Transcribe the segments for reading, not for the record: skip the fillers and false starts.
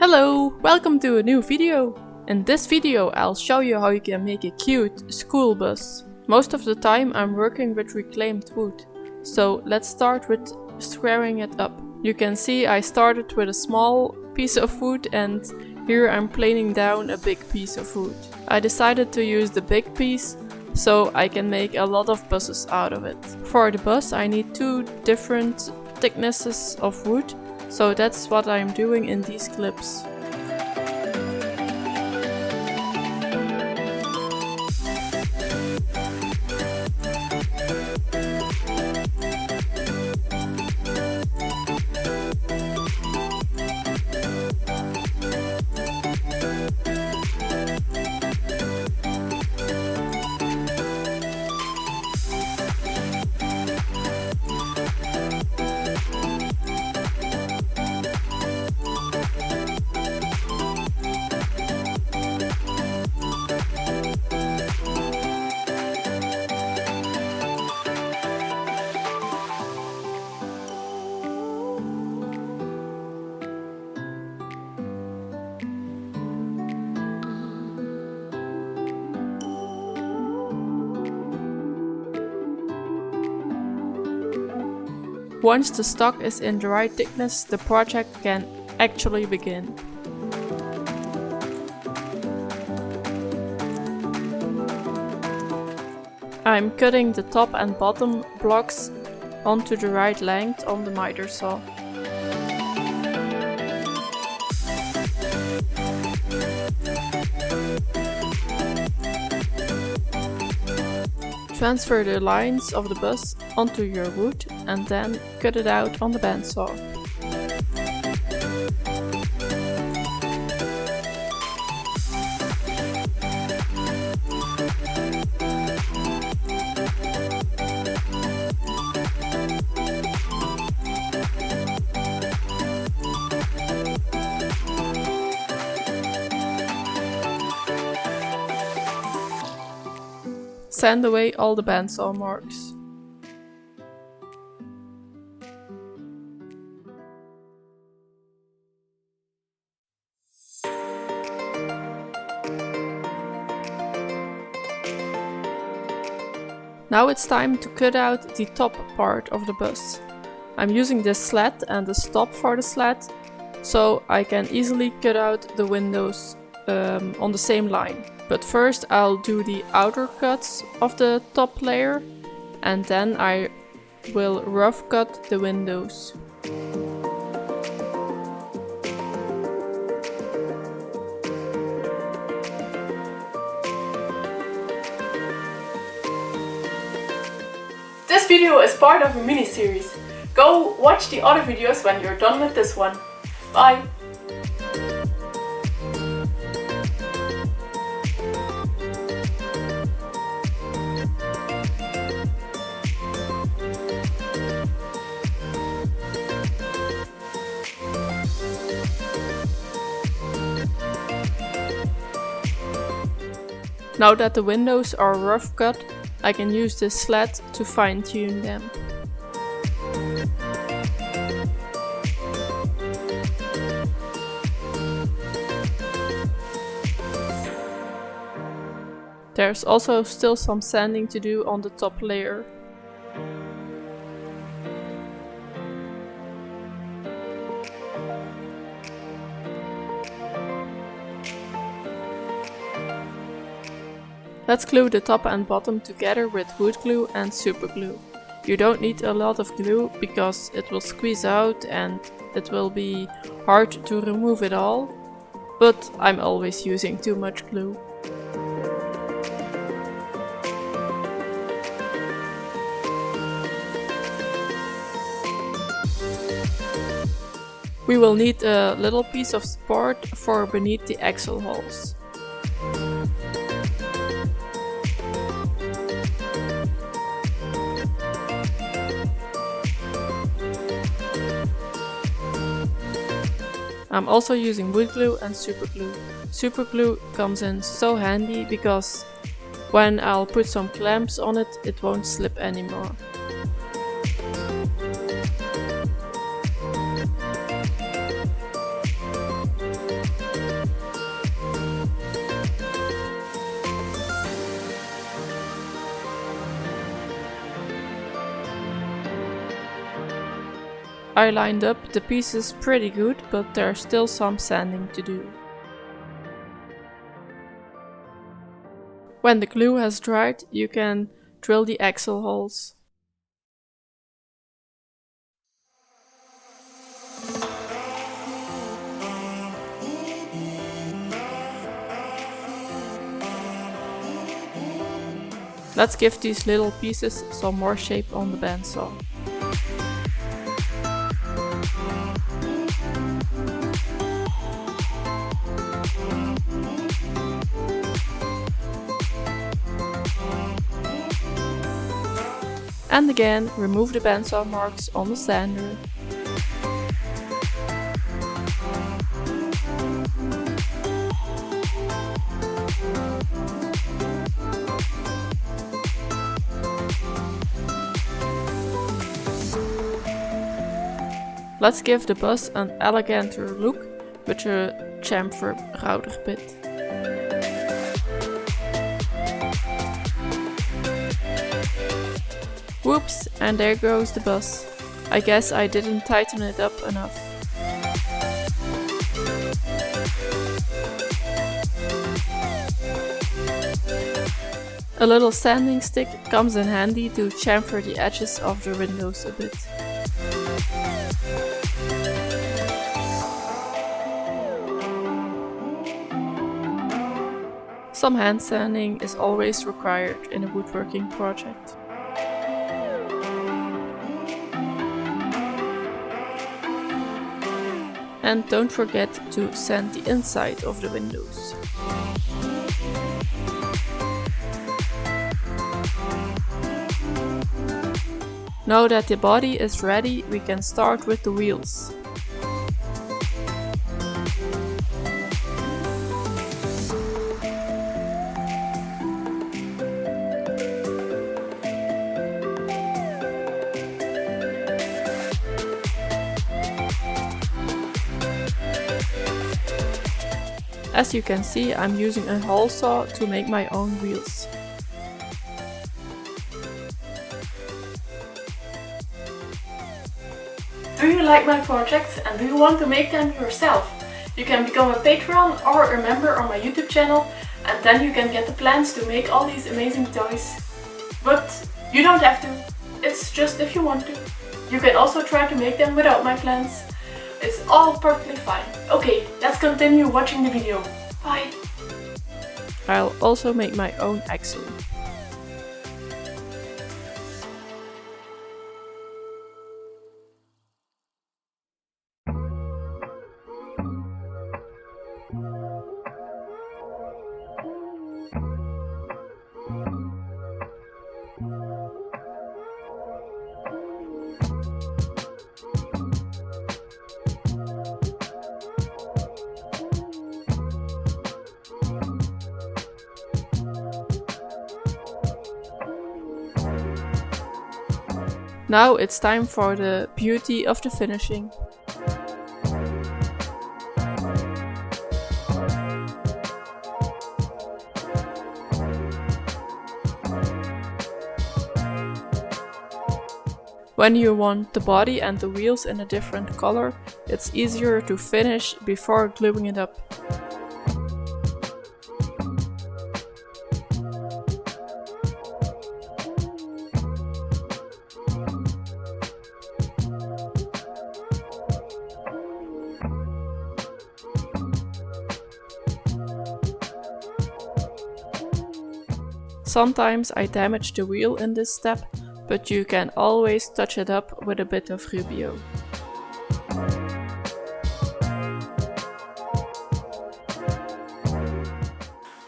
Hello, welcome to a new video. In this video I'll show you how you can make a cute school bus. Most of the time I'm working with reclaimed wood. So let's start with squaring it up. You can see I started with a small piece of wood and here I'm planing down a big piece of wood. I decided to use the big piece so I can make a lot of buses out of it. For the bus I need two different thicknesses of wood. So that's what I'm doing in these clips. Once the stock is in the right thickness, the project can actually begin. I'm cutting the top and bottom blocks onto the right length on the miter saw. Transfer the lines of the bus onto your wood and then cut it out on the bandsaw. Sand away all the bandsaw marks. Now it's time to cut out the top part of the bus. I'm using this slat and the stop for the slat, so I can easily cut out the windows on the same line. But first I'll do the outer cuts of the top layer and then I will rough cut the windows. This video is part of a mini-series. Go watch the other videos when you're done with this one. Bye! Now that the windows are rough cut, I can use this slat to fine-tune them. There's also still some sanding to do on the top layer. Let's glue the top and bottom together with wood glue and super glue. You don't need a lot of glue because it will squeeze out and it will be hard to remove it all, but I'm always using too much glue. We will need a little piece of support for beneath the axle holes. I'm also using wood glue and super glue. Super glue comes in so handy because when I'll put some clamps on it, it won't slip anymore. I lined up the pieces pretty good, but there's still some sanding to do. When the glue has dried, you can drill the axle holes. Let's give these little pieces some more shape on the bandsaw. And again, remove the bandsaw marks on the sander. Let's give the bus an eleganter look with a chamfer router bit. Whoops, and there goes the bus. I guess I didn't tighten it up enough. A little sanding stick comes in handy to chamfer the edges of the windows a bit. Some hand sanding is always required in a woodworking project. And don't forget to sand the inside of the windows. Now that the body is ready, we can start with the wheels. As you can see, I'm using a hole saw to make my own wheels. Do you like my projects and do you want to make them yourself? You can become a patron or a member on my YouTube channel, and then you can get the plans to make all these amazing toys. But you don't have to, it's just if you want to. You can also try to make them without my plans. It's all perfectly fine. Okay, let's continue watching the video. Bye! I'll also make my own axle. Now it's time for the beauty of the finishing. When you want the body and the wheels in a different color, it's easier to finish before gluing it up. Sometimes I damage the wheel in this step, but you can always touch it up with a bit of Rubio.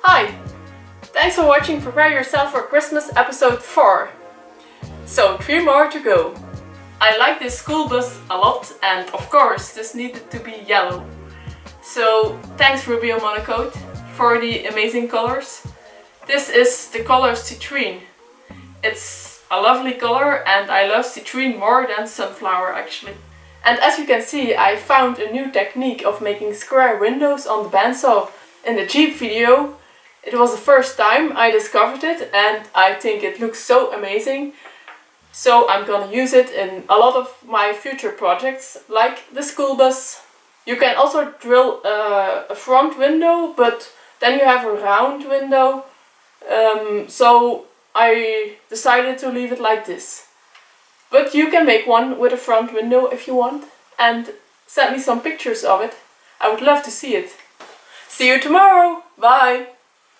Hi! Thanks for watching Prepare Yourself for Christmas episode 4. So 3 more to go. I like this school bus a lot, and of course this needed to be yellow. So thanks Rubio Monocoat for the amazing colors. This is the color citrine. It's a lovely color and I love citrine more than sunflower actually. And as you can see, I found a new technique of making square windows on the bandsaw in the Jeep video. It was the first time I discovered it and I think it looks so amazing. So I'm gonna use it in a lot of my future projects, like the school bus. You can also drill a front window, but then you have a round window. So I decided to leave it like this. But you can make one with a front window if you want, and send me some pictures of it. I would love to see it. See you tomorrow! Bye!